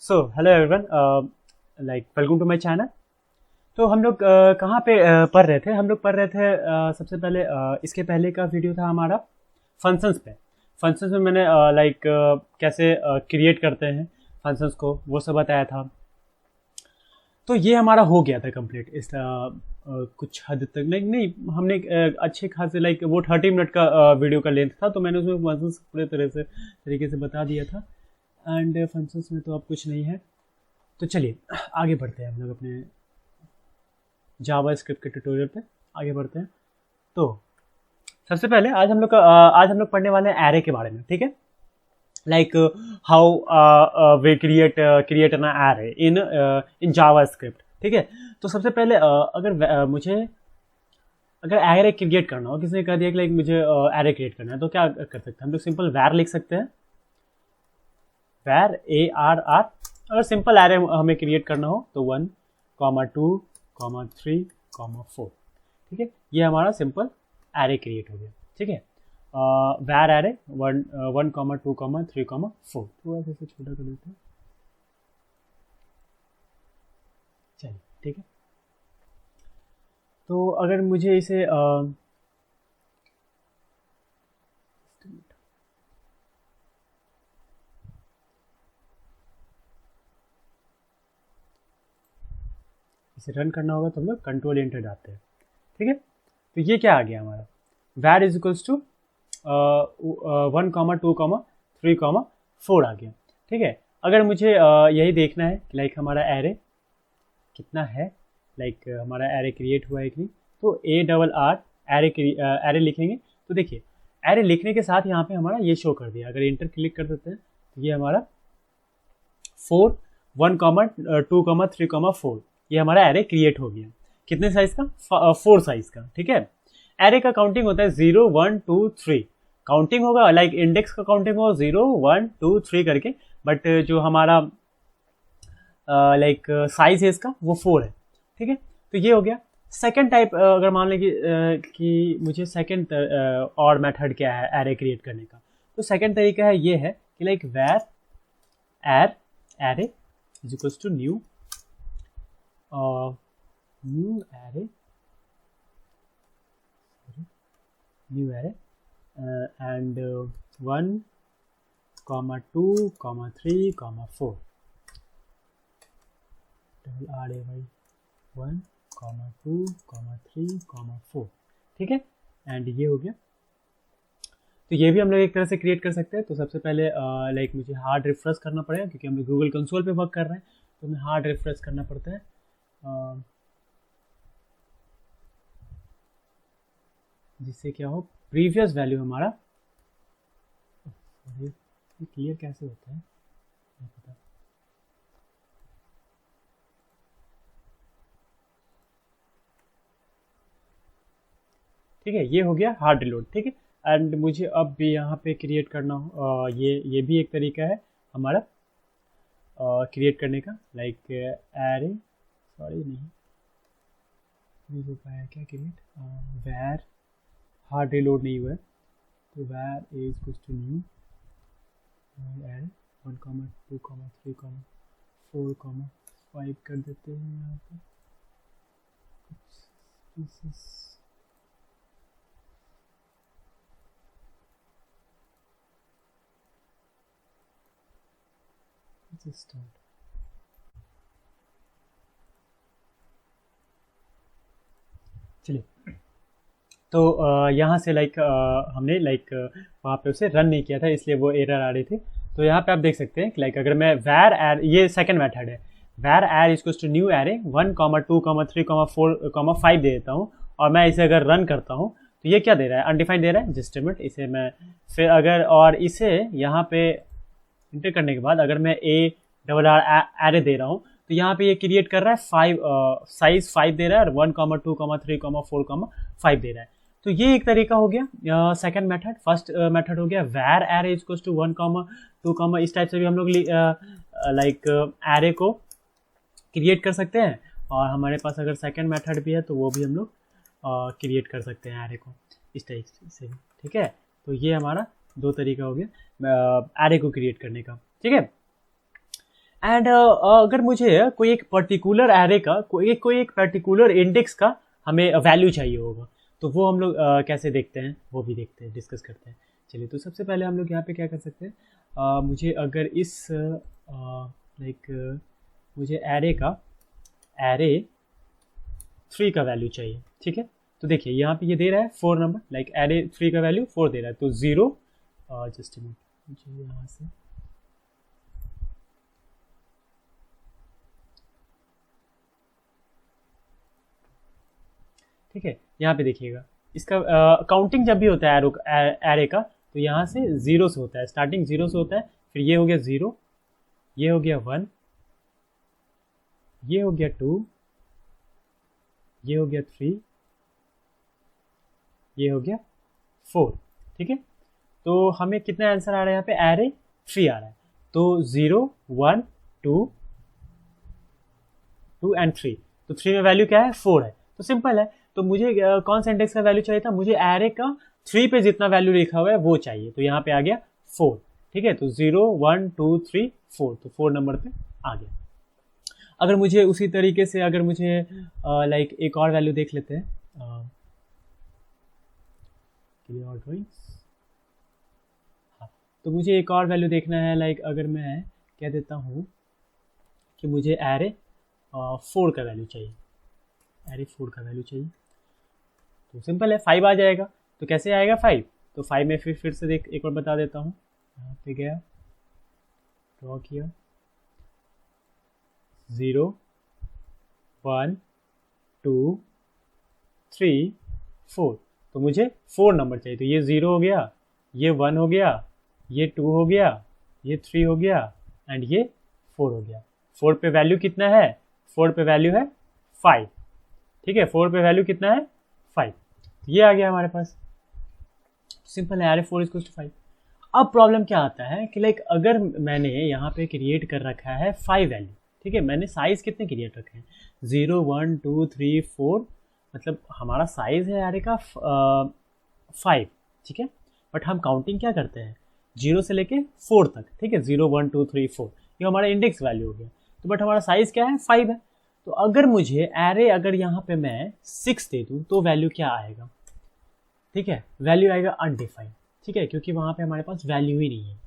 So hello everyone, welcome to my channel. तो हम लोग कहाँ पे पढ़ रहे थे? हम लोग पढ़ रहे थे सबसे पहले इसके पहले का वीडियो था हमारा फंक्शंस पे। फंक्शंस में मैंने कैसे क्रिएट करते हैं फंक्शंस को, वो सब बताया था। तो ये हमारा हो गया था कंप्लीट इस कुछ हद तक। नहीं हमने अच्छे खासे वो 30 मिनट का वीडियो का लेंथ था, तो मैंने उसमें फंक्शंस पूरे तरीके से बता दिया था। एंड फंक्शंस में तो अब कुछ नहीं है। तो चलिए आगे बढ़ते हैं, हम लोग अपने जावा स्क्रिप्ट के ट्यूटोरियल पे आगे बढ़ते हैं। तो सबसे पहले आज हम लोग पढ़ने वाले हैं एरे के बारे में, ठीक है। Like how way create an array in Java script, ठीक है। तो सबसे पहले अगर एरे क्रिएट करना हो, किसी ने कह दिया कि मुझे एरे क्रिएट करना है, तो क्या कर सकते हैं हम लोग? सिंपल वैर लिख सकते हैं, वैर ARR। अगर सिंपल एरे हमें क्रिएट करना हो तो 1, 2, 3, 4, ठीक है। ये हमारा सिंपल एरे क्रिएट हो गया, ठीक है। वैर एरे 1, 2, 3, 4। थोड़ा सा इसे छोटा कर देते हैं, चलिए ठीक है। तो अगर मुझे इसे रन करना होगा तो हम लोग कंट्रोल एंटर डालते हैं, ठीक है। तो ये क्या आ गया हमारा? वैर इज इक्वल्स टू 1, 2, 3, 4 आ गया, ठीक है। अगर मुझे यही देखना है कि हमारा एरे कितना है, हमारा एरे क्रिएट हुआ है कि नहीं, तो ARR एरे लिखेंगे। तो देखिए एरे लिखने के साथ यहाँ पे हमारा ये शो कर दिया। अगर इंटर क्लिक कर देते हैं तो ये हमारा 4, 1, 2, 3, 4 ये हमारा एरे क्रिएट हो गया। कितने साइज का? 4 साइज का, ठीक है। एरे का काउंटिंग होता है 0, 1, 2, 3 काउंटिंग होगा, इंडेक्स का काउंटिंग होगा 0, 1, 2, 3 करके। बट जो हमारा साइज है इसका वो 4 है, ठीक है। तो ये हो गया सेकंड टाइप। अगर मान लें कि मुझे सेकंड और मेथड क्या है एरे क्रिएट करने का, तो सेकंड तरीका है ये है कि var array is equals to new array and 1, 2, 3, 4 RAY 1, 2, 3, 4, ठीक है। एंड ये हो गया। तो ये भी हम लोग एक तरह से क्रिएट कर सकते हैं। तो सबसे पहले मुझे हार्ड रिफ्रेश करना पड़ेगा, क्योंकि हम लोग गूगल कंसोल पे वर्क कर रहे हैं, तो हमें हार्ड रिफ्रेश करना पड़ता है। जिससे क्या हो, प्रीवियस वैल्यू हमारा क्लियर कैसे होता है नहीं पता। ठीक है, ये हो गया हार्ड रिलोड, ठीक है। एंड मुझे अब भी यहाँ पे क्रिएट करना हो, ये भी एक तरीका है हमारा क्रिएट करने का। एरे नहीं हो पाया क्या क्रिएट? वैर हार्ड रिलोड नहीं हुआ है, तो वैर इज कुछ टू न्यू एरे 1, 2, 3, 4, 5 कर देते हैं यहाँ पे कुछ पीसेस। स्टार्ट। चलिए, तो यहाँ से हमने वहाँ पे उसे रन नहीं किया था, इसलिए वो एरर आ रही थी। तो यहाँ पे आप देख सकते हैं कि अगर मैं वैर एर, ये सेकंड मेथड है, वैर एर इक्वल्स टू न्यू एरे 1, 2, 3, 4, 5 दे देता हूँ, और मैं इसे अगर रन करता हूँ तो ये क्या दे रहा है? अनडिफाइंड दे रहा है। जस्ट मिनट, इसे मैं फिर अगर और इसे यहाँ पे इंटर करने के बाद अगर मैं ARR एरे दे रहा हूँ, तो यहाँ पे ये क्रिएट कर रहा है 5 साइज 5 दे रहा है, और 1, 2, 3, 4, 5 दे रहा है। तो ये एक तरीका हो गया सेकंड मेथड। फर्स्ट मेथड हो गया वैर एरे इक्वल्स टू 1, 2, इस टाइप से भी हम लोग एरे को क्रिएट कर सकते हैं। और हमारे पास अगर सेकंड मेथड भी है तो वो भी हम लोग क्रिएट कर सकते हैं एरे को इस टाइप से, ठीक है। तो ये हमारा दो तरीका हो गया एरे को क्रिएट करने का, ठीक है। एंड अगर मुझे कोई एक पर्टिकुलर एरे का कोई एक पर्टिकुलर इंडेक्स का हमें वैल्यू चाहिए होगा, तो वो हम लोग कैसे देखते हैं वो भी देखते हैं, डिस्कस करते हैं। चलिए, तो सबसे पहले हम लोग यहाँ पे क्या कर सकते हैं, मुझे अगर इस मुझे एरे 3 का वैल्यू चाहिए, ठीक है। तो देखिए यहाँ पे ये दे रहा है 4 नंबर, लाइक एरे 3 का वैल्यू 4 दे रहा है, तो 0 जस्ट मुझे यहाँ से ठीक है। यहाँ पे देखिएगा इसका काउंटिंग जब भी होता है एरे का, तो यहाँ से 0 से होता है, स्टार्टिंग 0 से होता है, फिर ये हो गया 0, ये हो गया 1, ये हो गया 2, ये हो गया 3, ये हो गया 4, ठीक है। तो हमें कितना आंसर आ रहा है यहाँ पे, एरे 3 आ रहा है। तो 0 1 2 एंड 3, तो 3 में वैल्यू क्या है, 4 है। तो सिंपल है, तो मुझे कौन सा इंडेक्स का वैल्यू चाहिए था, मुझे एरे का 3 पे जितना वैल्यू लिखा हुआ है वो चाहिए, तो यहाँ पे आ गया 4, ठीक है। तो 0 1 2 3 4, तो 4 नंबर पे आ गया। अगर मुझे उसी तरीके से अगर मुझे एक और वैल्यू देख लेते हैं, हाँ, तो मुझे एक और वैल्यू देखना है, अगर मैं कह देता हूँ कि मुझे एरे 4 का वैल्यू चाहिए, एरे 4 का वैल्यू चाहिए, तो सिंपल है, 5 आ जाएगा। तो कैसे आएगा 5, तो 5 में फिर से एक बार बता देता हूँ, यहाँ पे गया, ड्रॉ किया, 0 1 2 3 4, तो मुझे 4 नंबर चाहिए, तो ये 0 हो गया, ये 1 हो गया, ये 2 हो गया, ये 3 हो गया, एंड ये 4 हो गया। 4 पे वैल्यू कितना है, 4 पे वैल्यू है 5, ठीक है। 4 पे वैल्यू कितना है 5, ये आ गया हमारे पास, सिंपल है, एरे 4 इज टू 5। अब प्रॉब्लम क्या आता है कि अगर मैंने यहाँ पे क्रिएट कर रखा है 5 वैल्यू, ठीक है, मैंने साइज कितने क्रिएट रखे हैं, 0 1 2 3 4, मतलब हमारा साइज है एरे का 5, ठीक है। बट हम काउंटिंग क्या करते हैं, 0 से लेके 4 तक, ठीक है, 0 1 2 3 4, ये हमारा इंडेक्स वैल्यू हो गया। तो बट हमारा साइज क्या है, 5 है। तो अगर मुझे एरे अगर यहाँ पे मैं 6 दे दूँ तो वैल्यू क्या आएगा, ठीक है, वैल्यू आएगा अनडिफाइंड, ठीक है, क्योंकि वहाँ पे हमारे पास वैल्यू ही नहीं है,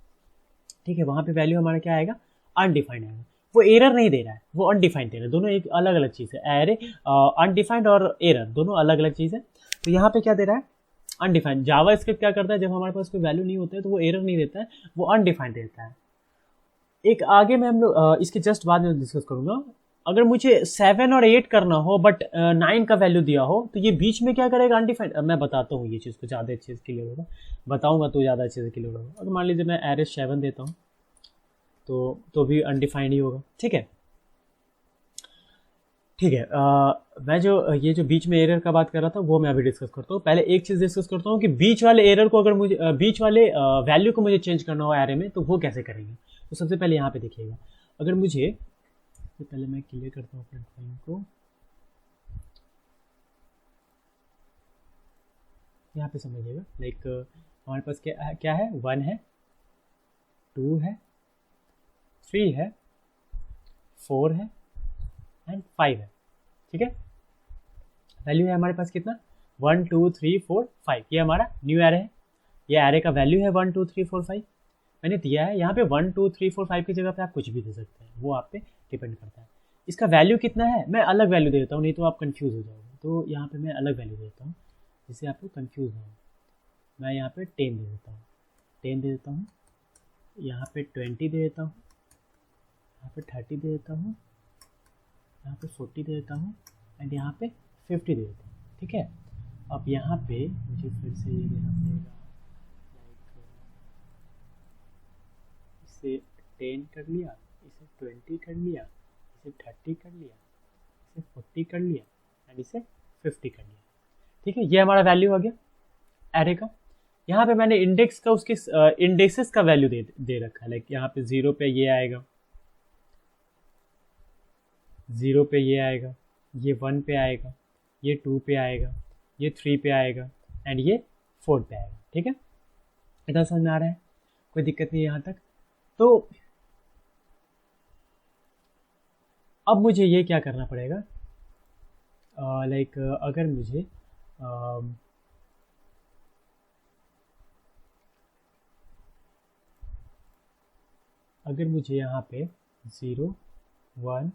ठीक है। वहाँ पे वैल्यू हमारा क्या आएगा, अनडिफाइंड आएगा। वो एरर नहीं दे रहा है, वो अनडिफाइंड दे रहा है, दोनों एक अलग अलग चीज़ है। एरे अनडिफाइंड और एरर दोनों अलग अलग चीज़ है। तो यहाँ पे क्या दे रहा है, अनडिफाइंड। जावा स्क्रिप्ट क्या करता है, जब हमारे पास कोई वैल्यू नहीं होता है तो वो एरर नहीं देता है, वो अनडिफाइंड देता है। एक आगे मैं हम लोग इसके जस्ट बाद में डिस्कस करूंगा। अगर मुझे 7 और 8 करना हो बट 9 का वैल्यू दिया हो, तो ये बीच में क्या करेगा, अनडिफाइंड। मैं बताता हूँ ये चीज़ को ज़्यादा अच्छे से क्लियर होगा, बताऊंगा तो ज़्यादा अच्छे से क्लियर होगा। अगर मान लीजिए मैं एरे 7 देता हूँ तो भी अनडिफाइंड ही होगा, ठीक है, ठीक है। मैं जो ये जो बीच में एरर का बात कर रहा था वो मैं अभी डिस्कस करता हूँ। पहले एक चीज़ डिस्कस करता हूँ कि बीच वाले एरर को अगर मुझे बीच वाले वैल्यू को मुझे चेंज करना हो एरे में, तो वो कैसे करेंगे। तो सबसे पहले यहाँ पे देखिएगा, अगर मुझे तो पहले मैं क्लियर करता हूँ अपने ड्राइंग को, यहाँ पे समझिएगा। हमारे पास क्या है 1 है, 2 है, 3 है, 4 है एंड 5 है, ठीक है। वैल्यू है हमारे पास कितना, 1 2 3 4 5, ये हमारा न्यू एरे है। ये एरे का वैल्यू है 1 2 3 4 5 मैंने दिया है। यहाँ पे 1 2 3 4 5 की जगह पे आप कुछ भी दे सकते हैं, वो आप पे डिपेंड करता है। इसका वैल्यू कितना है, मैं अलग वैल्यू दे देता हूँ, नहीं तो आप कंफ्यूज हो जाओगे। तो यहाँ पे मैं अलग वैल्यू देता हूँ जिससे आपको कंफ्यूज हो। मैं यहाँ पे 10 दे देता हूँ, 10 दे देता हूँ, यहाँ पे 20 दे देता हूँ, यहाँ पे 30 दे देता हूँ, यहाँ पे 40 दे देता हूँ एंड यहाँ पे 50 दे देता हूँ, ठीक है। अब यहाँ पे मुझे फिर से ये देना पड़ेगा, इसे 10 कर लिया, इसे 20 कर लिया, इसे 30 कर लिया, इसे 40 कर लिया एंड इसे 50 कर लिया, ठीक है। ये हमारा वैल्यू आ गया एरे का। यहाँ पे मैंने इंडेक्स का उसके इंडेक्सेस का वैल्यू दे रखा है। यहाँ पे 0 पे ये आएगा, 0 पे ये आएगा, ये 1 पे आएगा, ये 2 पे आएगा, ये 3 पे आएगा एंड ये 4 पे आएगा, ठीक है। इतना समझ में आ रहा है, कोई दिक्कत नहीं है यहाँ तक। तो अब मुझे ये क्या करना पड़ेगा, लाइक अगर मुझे यहाँ पे 0 1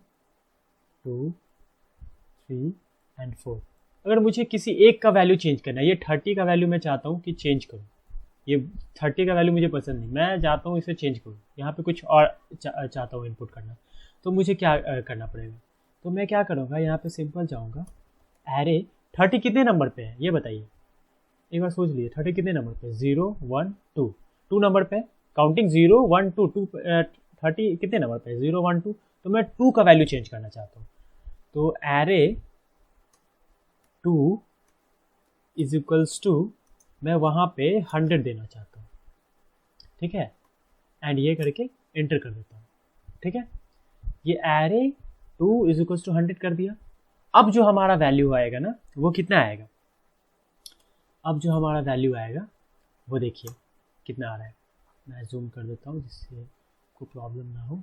2 3 एंड 4, अगर मुझे किसी एक का वैल्यू चेंज करना है, ये 30 का वैल्यू मैं चाहता हूँ कि चेंज करूँ, ये 30 का वैल्यू मुझे पसंद नहीं, मैं चाहता हूँ इसे चेंज करूँ, यहाँ पे कुछ और चाहता हूँ इनपुट करना, तो मुझे क्या करना पड़ेगा। तो मैं क्या करूँगा, यहाँ पे सिंपल जाऊँगा, एरे 30 कितने नंबर पे है ये बताइए, एक बार सोच लीजिए 30 कितने नंबर पे, 0 1 2, 2 नंबर पे, काउंटिंग 0 1 2 2, 30 कितने नंबर पे, 0 1 2, तो मैं 2 का वैल्यू चेंज करना चाहता हूँ। तो एरे 2 इज इक्वल्स टू, मैं वहाँ पे 100 देना चाहता हूँ, ठीक है, एंड ये करके एंटर कर देता हूँ, ठीक है, ये एरे 2 इज इक्वल्स टू 100 कर दिया। अब जो हमारा वैल्यू आएगा ना, वो कितना आएगा, अब जो हमारा वैल्यू आएगा वो देखिए कितना आ रहा है, मैं जूम कर देता हूँ जिससे कोई प्रॉब्लम ना हो।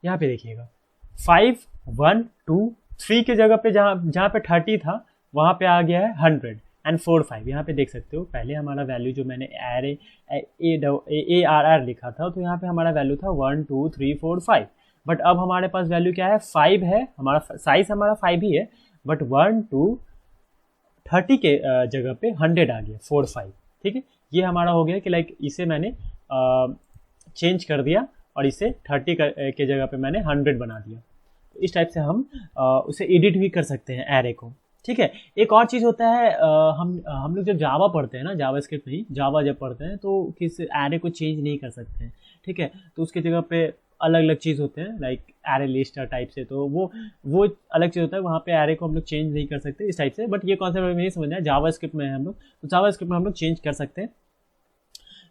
यहाँ पे देखिएगा 5 1 2 3 के जगह पे जहाँ पे 30 था वहाँ पे आ गया है 100 एंड 4 5, यहाँ पे देख सकते हो पहले हमारा वैल्यू जो मैंने एरे ARR लिखा था, तो यहाँ पे हमारा वैल्यू था 1 2 3 4 5, बट अब हमारे पास वैल्यू क्या है, 5 है, हमारा साइज हमारा 5 ही है, बट 1 2 30 के जगह पे 100 आ गया, 4 5, ठीक है, ये हमारा हो गया कि लाइक इसे मैंने चेंज कर दिया और इसे 30 के जगह पे मैंने 100 बना दिया। तो इस टाइप से हम उसे एडिट भी कर सकते हैं एरे को, ठीक है। एक और चीज़ होता है, हम लोग जब जावा पढ़ते हैं ना, जावा स्क्रिप्ट नहीं, जावा जब पढ़ते हैं तो किस एरे को चेंज नहीं कर सकते हैं, ठीक है, तो उसकी जगह पे अलग अलग चीज़ होते हैं, लाइक एरे लिस्ट टाइप से, तो वो अलग चीज़ होता है, वहाँ पे एरे को हम लोग चेंज नहीं कर सकते इस टाइप से, बट ये कॉन्सेप्ट हमें नहीं समझना है, जावा स्क्रिप्ट में हम लोग, तो जावा स्क्रिप्ट में हम लोग चेंज कर सकते हैं।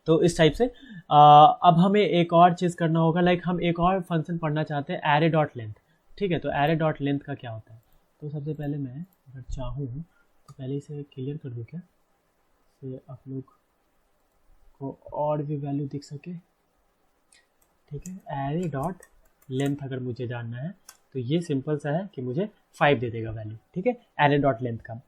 तो इस टाइप से अब हमें एक और चीज़ करना होगा, लाइक हम एक और फंक्शन पढ़ना चाहते हैं, एरे डॉट लेंथ, ठीक है, तो एरे डॉट लेंथ का क्या होता है, तो सबसे पहले मैं अगर चाहूँ तो पहले इसे क्लियर कर दूँ क्या, तो आप लोग को और भी वैल्यू दिख सके, ठीक है, एरे डॉट लेंथ अगर मुझे जानना है तो ये सिंपल सा है कि मुझे 5 दे देगा वैल्यू, ठीक है, एरे डॉट लेंथ का।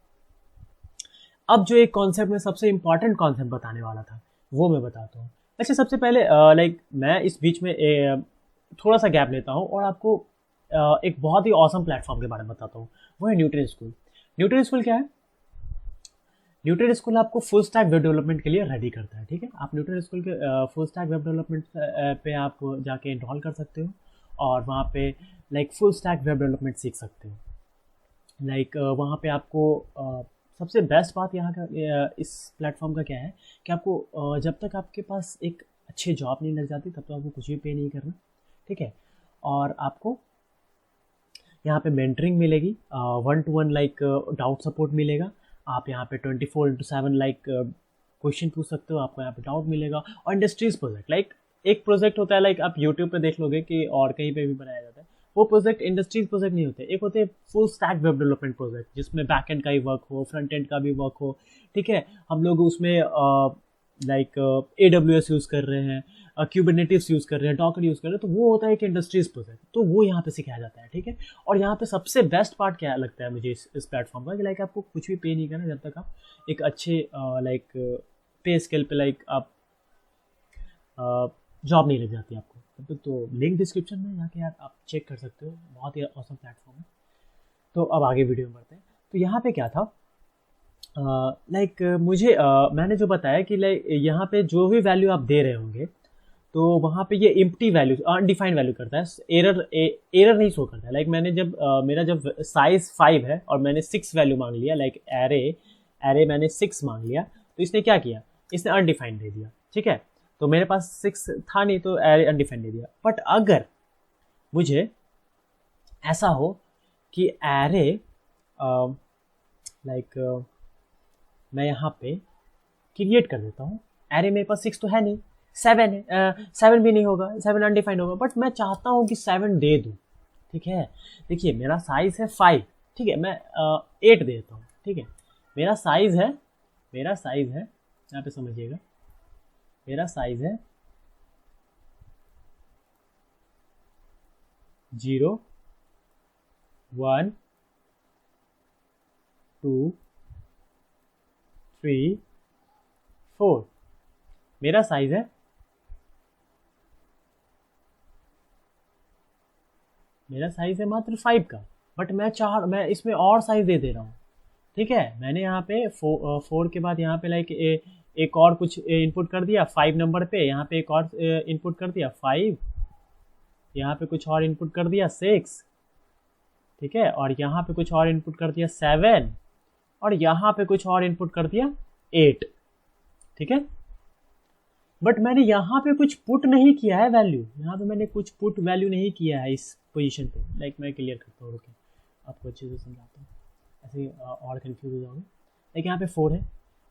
अब जो एक कॉन्सेप्ट में सबसे इंपॉर्टेंट कॉन्सेप्ट बताने वाला था वो मैं बताता हूँ। अच्छा, सबसे पहले लाइक मैं इस बीच में थोड़ा सा गैप लेता हूँ और आपको एक बहुत ही ऑसम प्लेटफॉर्म के बारे में बताता हूँ, वो है न्यूटन स्कूल। न्यूटन स्कूल क्या है, न्यूटन स्कूल आपको फुल स्टैक वेब डेवलपमेंट के लिए रेडी करता है, ठीक है, आप न्यूटन स्कूल के फुल स्टैक वेब डेवलपमेंट पे आप जाके इनरोल कर सकते हो और वहाँ पे like full stack web development सीख सकते हो। लाइक वहाँ पे आपको सबसे बेस्ट बात यहाँ का इस प्लेटफॉर्म का क्या है कि आपको जब तक आपके पास एक अच्छी जॉब नहीं लग जाती तब तक आपको कुछ भी पे नहीं करना, ठीक है, और आपको यहाँ पे मेंटरिंग मिलेगी, 1-to-1 लाइक डाउट सपोर्ट मिलेगा, आप यहाँ पे 24/7 लाइक क्वेश्चन पूछ सकते हो, आपको यहाँ पे डाउट मिलेगा, और इंडस्ट्रीज प्रोजेक्ट, लाइक एक प्रोजेक्ट होता है, लाइक आप यूट्यूब पे देख लोगे कि और कहीं पे भी बनाया जाता है, वो प्रोजेक्ट इंडस्ट्रीज प्रोजेक्ट नहीं होते, एक होते हैं full stack web development project जिसमें बैक एंड का ही वर्क हो, फ्रंट एंड का भी वर्क हो, ठीक है, हम लोग उसमें लाइक AWS यूज़ कर रहे हैं, क्यूबरनेटिव्स यूज़ कर रहे हैं, डॉकर यूज़ कर रहे हैं, तो वो होता है कि इंडस्ट्रीज प्रोजेक्ट, तो वो यहाँ पे सिखाया जाता है, ठीक है। और यहाँ पे सबसे बेस्ट पार्ट क्या लगता है मुझे इस प्लेटफॉर्म का कि लाइक आपको कुछ भी पे नहीं करना जब तक आप एक अच्छे लाइक पे स्केल पे लाइक आप जॉब नहीं लग जाती आपको तब तक, तो लिंक डिस्क्रिप्शन में जाके आप चेक कर सकते हो, बहुत ही ऑसम प्लेटफॉर्म है। तो अब आगे वीडियो में बढ़ते हैं। तो यहाँ पे क्या था, लाइक मुझे मैंने जो बताया कि लाइक यहाँ पे जो भी वैल्यू आप दे रहे होंगे तो वहाँ पे ये एम्प्टी वैल्यू, अनडिफाइंड वैल्यू करता है, एरर नहीं शो करता है। लाइक मैंने जब मेरा जब साइज 5 है और मैंने 6 वैल्यू मांग लिया, लाइक एरे मैंने 6 मांग लिया, तो इसने क्या किया, इसने अनडिफाइंड दे दिया, ठीक है, तो मेरे पास 6 था नहीं तो एरे अनडिफाइंड दे दिया। बट अगर मुझे ऐसा हो कि एरे लाइक मैं यहाँ पे क्रिएट कर देता हूँ, एरे मेरे पास 6 तो है नहीं, 7 है, 7 भी नहीं होगा, 7 अनडिफाइंड होगा, बट मैं चाहता हूँ कि 7 दे दूँ, ठीक है। देखिए मेरा साइज़ है 5, ठीक है, मैं 8 दे देता हूँ, ठीक है। मेरा साइज़ है यहाँ पे समझिएगा, मेरा साइज़ है 0 1 2 3 4, मेरा साइज़ है मात्र 5 का, बट मैं इसमें और साइज़ दे रहा हूँ, ठीक है। मैंने यहाँ पे 4 के बाद यहाँ पे लाइक एक और कुछ इनपुट कर दिया 5 नंबर पे, यहाँ पे एक और इनपुट कर दिया 5, यहाँ पे कुछ और इनपुट कर दिया 6, ठीक है, और यहाँ पे कुछ और इनपुट कर दिया 7, और यहाँ पे कुछ और इनपुट कर दिया 8, ठीक है। बट मैंने यहाँ पे कुछ पुट नहीं किया है वैल्यू, यहाँ पे मैंने कुछ पुट वैल्यू नहीं किया है इस पोजीशन पे। लाइक मैं क्लियर करता हूँ, रुकिए आपको अच्छे से समझाता हूँ, ऐसे और कंफ्यूज हो जाओगे। लाइक यहाँ पे 4 है,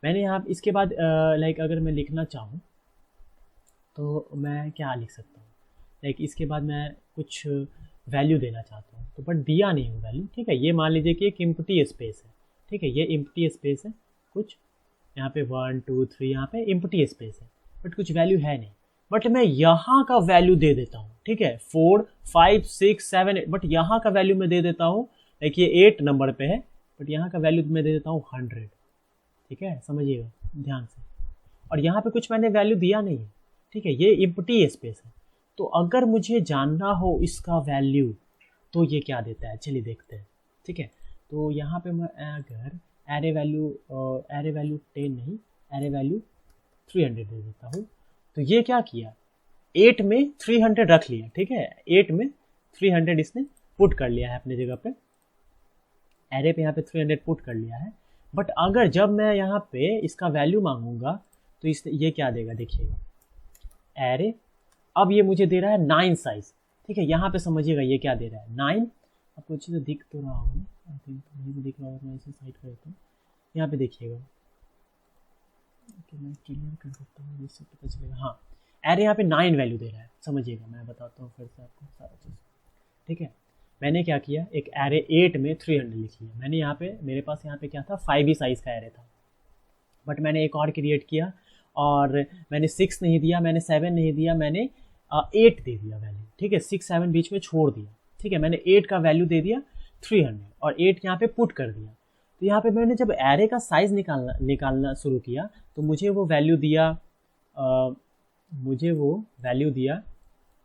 मैंने यहाँ इसके बाद लाइक अगर मैं लिखना चाहूँ तो मैं क्या लिख सकता हूँ, लाइक इसके बाद मैं कुछ वैल्यू देना चाहता हूँ, तो बट दिया नहीं हूँ वैल्यू, ठीक है। ये मान लीजिए कि एक इम्प्टी स्पेस है, ठीक है, ये इम्प्टी स्पेस है, कुछ यहाँ पे 1 2 3 यहाँ पे इम्प्टी स्पेस है, बट कुछ वैल्यू है नहीं, बट मैं यहाँ का वैल्यू दे देता हूँ, ठीक है। 4 5 6 7 8, बट यहाँ का वैल्यू मैं दे देता हूँ, लाइक ये 8 नंबर पे है, बट यहाँ का वैल्यू मैं दे देता हूँ 100, ठीक है, समझिएगा ध्यान से। और यहाँ पे कुछ मैंने वैल्यू दिया नहीं है, ठीक है, ये इम्प्टी स्पेस है। तो अगर मुझे जानना हो इसका वैल्यू तो ये क्या देता है, चलिए देखते हैं, ठीक है। तो यहाँ पे मैं अगर एरे वैल्यू 10 नहीं, एरे वैल्यू 300 दे देता हूँ, तो ये क्या किया, 8 में 300 रख लिया, ठीक है, 8 में 300 इसने पुट कर लिया है अपनी जगह पे, एरे पे यहाँ पे 300 पुट कर लिया है। बट अगर जब मैं यहाँ पे इसका वैल्यू मांगूंगा तो ये क्या देगा, देखिएगा, एरे अब ये मुझे दे रहा है 9 साइज, ठीक है। यहाँ पे समझिएगा ये क्या दे रहा है 9, आपको अच्छे से दिख तो रहा होगा, आई थिंक मुझे दिख रहा होगा, मैं इसे साइड कर देता हूँ, यहाँ पे देखिएगा, मैं क्लियर कर सकता हूँ जिससे पता चलेगा। हाँ, एरे यहाँ पे 9 वैल्यू दे रहा है, समझिएगा, मैं बताता हूँ फिर से आपको सारा चीज़, ठीक है। मैंने क्या किया, एक एरे 8 में 300 लिख लिया, मैंने यहाँ पे मेरे पास यहाँ पे क्या था 5 ही साइज़ का एरे था, बट मैंने एक और क्रिएट किया और मैंने 6 नहीं दिया, मैंने 7 नहीं दिया, मैंने 8 दे दिया वैल्यू, ठीक है, 6 7 बीच में छोड़ दिया, ठीक है। मैंने 8 का वैल्यू दे दिया 300 और 8 यहाँ पे पुट कर दिया। तो यहाँ पे मैंने जब एरे का साइज निकालना शुरू किया तो मुझे वो वैल्यू दिया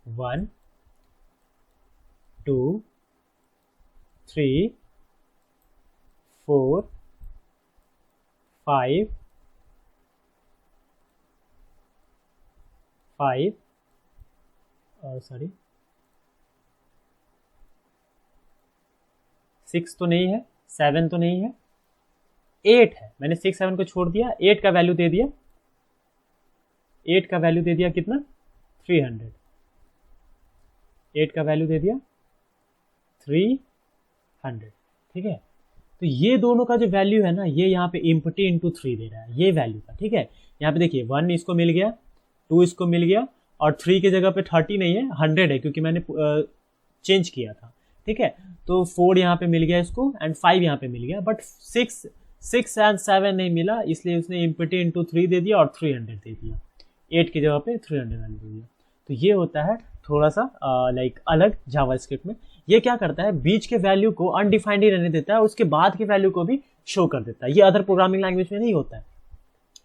1 2 3 4 5 सॉरी 6 तो नहीं है, 7 तो नहीं है, 8 है। मैंने 6 7 को छोड़ दिया, 8 का वैल्यू दे दिया, 8 का वैल्यू दे दिया कितना 300, 8 का वैल्यू दे दिया 300, ठीक है। तो ये दोनों का जो वैल्यू है ना, ये यहाँ पे इम्प्टी इंटू 3 दे रहा है, ये वैल्यू का, ठीक है। यहाँ पे देखिए 1 इसको मिल गया, 2 इसको मिल गया, और 3 की जगह पे 30 नहीं है 100 है, क्योंकि मैंने चेंज किया था, ठीक है। तो 4 यहाँ पे मिल गया इसको एंड 5 यहाँ पे मिल गया, बट 6 एंड 7 नहीं मिला, इसलिए उसने इम्प्टी इंटू 3 दे दिया और 300 दे दिया, 8 की जगह पे 300 वैल्यू दे दिया। तो ये होता है थोड़ा सा लाइक अलग जावास्क्रिप्ट में। ये क्या करता है, बीच के वैल्यू को अनडिफाइंड ही रहने देता है, उसके बाद के वैल्यू को भी शो कर देता है। ये अदर प्रोग्रामिंग लैंग्वेज में नहीं होता है,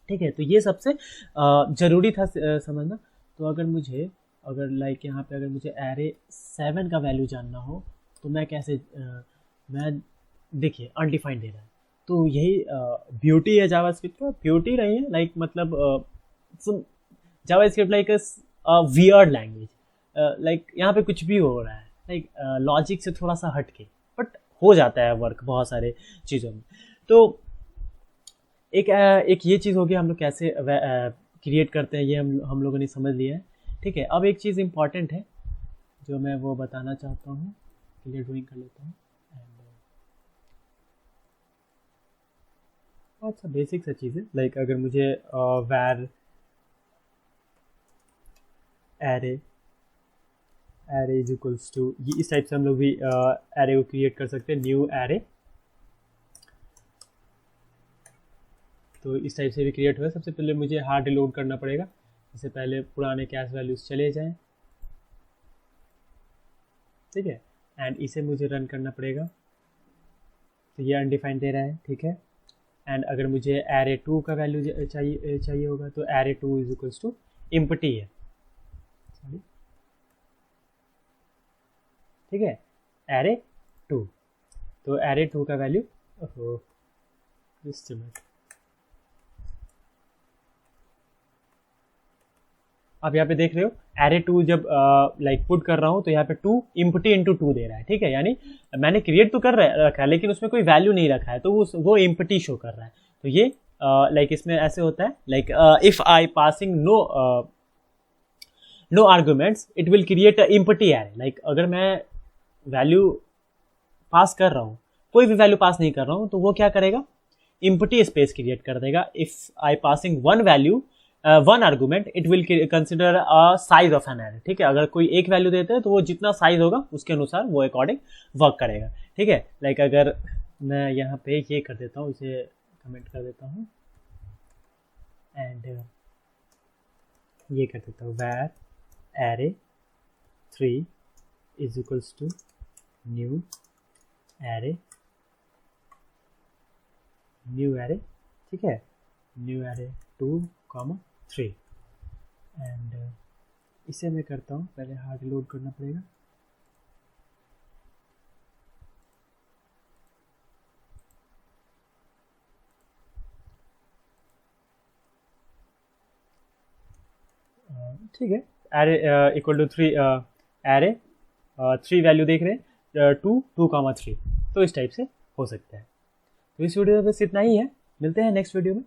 ठीक है। तो ये सबसे जरूरी था समझना। तो अगर लाइक यहाँ पे अगर मुझे एरे 7 का वैल्यू जानना हो तो मैं कैसे मैं देखिए अनडिफाइंड दे रहा है, तो यही ब्यूटी है जावास्क्रिप्ट का। ब्यूटी नहीं है लाइक मतलब JavaScript like weird language, like यहाँ पे कुछ भी हो रहा है, लाइक लॉजिक से थोड़ा सा हट के, बट हो जाता है वर्क बहुत सारे चीज़ों में। तो एक ये चीज़ हो गया, हम लोग कैसे क्रिएट करते हैं ये हम लोगों ने समझ लिया है, ठीक है। अब एक चीज़ इम्पॉर्टेंट है जो मैं वो बताना चाहता हूँ, क्लियर ड्राइंग कर लेता हूँ। बहुत सा बेसिक सा चीज़ है, लाइक अगर मुझे var array array is equals to, ये इस टाइप से हम लोग भी एरे को क्रिएट कर सकते हैं, न्यू एरे। तो इस टाइप से भी क्रिएट हुआ। सबसे पहले मुझे हार्ड रिलोड करना पड़ेगा, इससे पहले पुराने कैश वैल्यूज चले जाएं, ठीक है। एंड इसे मुझे रन करना पड़ेगा, तो ये अनडिफाइंड दे रहा है, ठीक है। एंड अगर मुझे एरे 2 का वैल्यू चाहिए होगा तो array 2 is equals to empty है, सॉरी, ठीक है, एरे 2। तो एरे 2 का वैल्यू, ओहो जस्ट अ मिनट, आप यहाँ पे देख रहे हो एरे 2 जब लाइक पुट कर रहा हूँ तो यहाँ पे 2 एम्प्टी इंटू 2 दे रहा है, ठीक है। यानी मैंने क्रिएट तो कर रखा है लेकिन उसमें कोई वैल्यू नहीं रखा है, तो वो एम्प्टी शो कर रहा है। तो ये लाइक इसमें ऐसे होता है, like if I passing no arguments it will create empty array. Like अगर मैं वैल्यू पास कर रहा हूँ, कोई भी वैल्यू पास नहीं कर रहा हूँ, तो वो क्या करेगा, एम्प्टी स्पेस क्रिएट कर देगा। If I passing one argument it will consider a size of an array, ठीक है। अगर कोई एक वैल्यू देते हैं तो वो जितना साइज होगा उसके अनुसार वो अकॉर्डिंग वर्क करेगा, ठीक है। लाइक अगर मैं यहाँ पे ये कर देता हूँ, इसे कमेंट कर देता हूँ एंड ये कर देता हूँ, var array 3 is equals to new array, ठीक है, न्यू एरे 2, 3। एंड इसे मैं करता हूँ, पहले हार्ड लोड करना पड़ेगा, ठीक है। Array equal to 3, array 3 value देख रहे हैं 2, 2, 3। तो इस टाइप से हो सकता है। तो इस वीडियो में बस इतना ही है, मिलते हैं नेक्स्ट वीडियो में।